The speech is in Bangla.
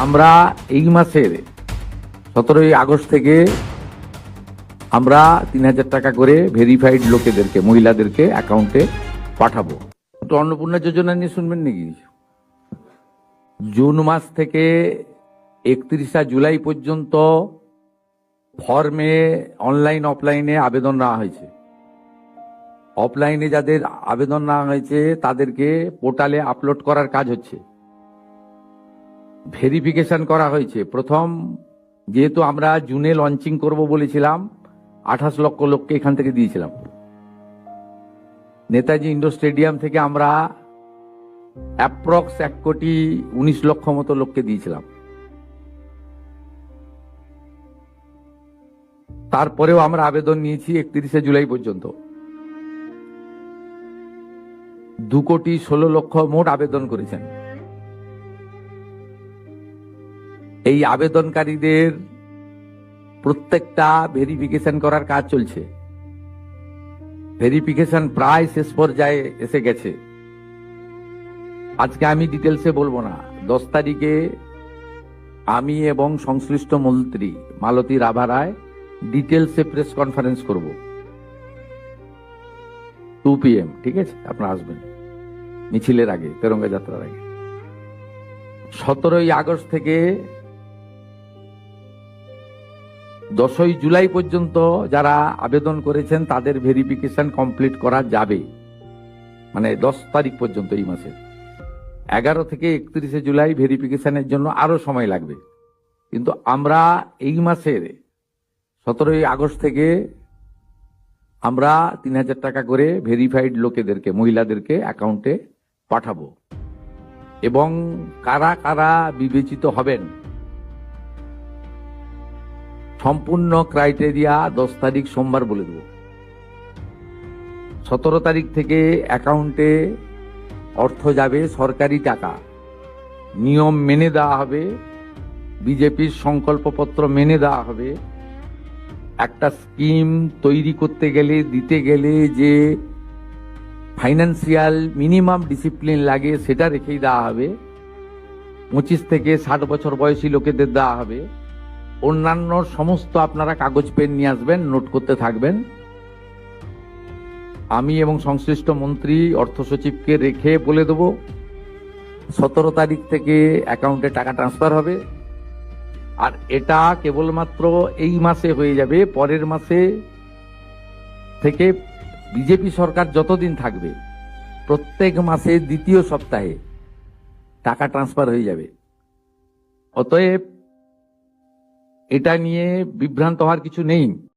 আমরা এই মাসের 17ই আগস্ট থেকে আমরা 3,000 টাকা করে ভেরিফাইড লোকেদেরকে, মহিলাদেরকে অ্যাকাউন্টে পাঠাবো। একটু অন্নপূর্ণা যোজনা নিয়ে শুনবেন নাকি? জুন মাস থেকে 31শে জুলাই পর্যন্ত ফর্মে অনলাইন অফলাইনে আবেদন নেওয়া হয়েছে। অফলাইনে যাদের আবেদন নেওয়া হয়েছে তাদেরকে পোর্টালে আপলোড করার কাজ হচ্ছে, ভেরিফিকেশন করা হয়েছে। প্রথম যেহেতু আমরা জুনে লঞ্চিং করব বলেছিলাম, 28 লক্ষ লোককে এখান থেকে দিয়েছিলাম। নেতাজি ইন্ডোর স্টেডিয়াম থেকে আমরা অ্যাপ্রক্স 1,19,00,000 মতো লোককে দিয়েছিলাম। তারপরেও আমরা আবেদন নিয়েছি 31শে জুলাই পর্যন্ত। 2,16,00,000 মোট আবেদন করেছেন। এই আবেদনকারীদের প্রত্যেকটা ভেরিফিকেশন করার কাজ চলছে। ভেরিফিকেশন প্রায় শেষ পর্যায়ে এসে গেছে। আজকে আমি ডিটেলসে বলবো না। 10 তারিখে আমি এবং সংশ্লিষ্ট মন্ত্রী মালতী রাভা রায় ডিটেলসে প্রেস কনফারেন্স করব 2 PM, ঠিক আছে? আপনারা আসবেন মিছিলের আগে, তেরঙ্গা যাত্রার আগে। 17ই আগস্ট থেকে 10ই জুলাই পর্যন্ত যারা আবেদন করেছেন তাদের ভেরিফিকেশন কমপ্লিট করা যাবে, মানে 10 তারিখ পর্যন্ত এই মাসের। 11 থেকে 31শে জুলাই ভেরিফিকেশনের জন্য আরো সময় লাগবে। কিন্তু আমরা এই মাসের 17ই আগস্ট থেকে আমরা 3,000 টাকা করে ভেরিফাইড লোকেদেরকে, মহিলাদেরকে অ্যাকাউন্টে পাঠাবো। এবং কারা কারা বিবেচিত হবেন সম্পূর্ণ ক্রাইটেরিয়া 10 তারিখ সোমবার বলে দেব। 17 তারিখ থেকে অ্যাকাউন্টে অর্থ যাবে, সরকারি টাকা, নিয়ম মেনে দেওয়া হবে, বিজেপির সংকল্পপত্র মেনে দেওয়া হবে। একটা স্কিম তৈরি করতে গেলে, দিতে গেলে যে ফাইন্যান্সিয়াল মিনিমাম ডিসিপ্লিন লাগে সেটা রেখেই দেওয়া হবে। 25 থেকে 60 বছর বয়সী লোকেদের দেওয়া হবে। অন্যান্য সমস্ত আপনারা কাগজ পেন নিয়ে আসবেন, নোট করতে থাকবেন। আমি এবং সংশ্লিষ্ট মন্ত্রী অর্থ সচিবকে রেখে বলে দেব 17 তারিখ থেকে অ্যাকাউন্টে টাকা ট্রান্সফার হবে। আর এটা কেবলমাত্র এই মাসে হয়ে যাবে। পরের মাসে থেকে বিজেপি সরকার যতদিন থাকবে প্রত্যেক মাসে দ্বিতীয় সপ্তাহে টাকা ট্রান্সফার হয়ে যাবে। অতএব এটা নিয়ে বিভ্রান্ত হওয়ার কিছু নেই।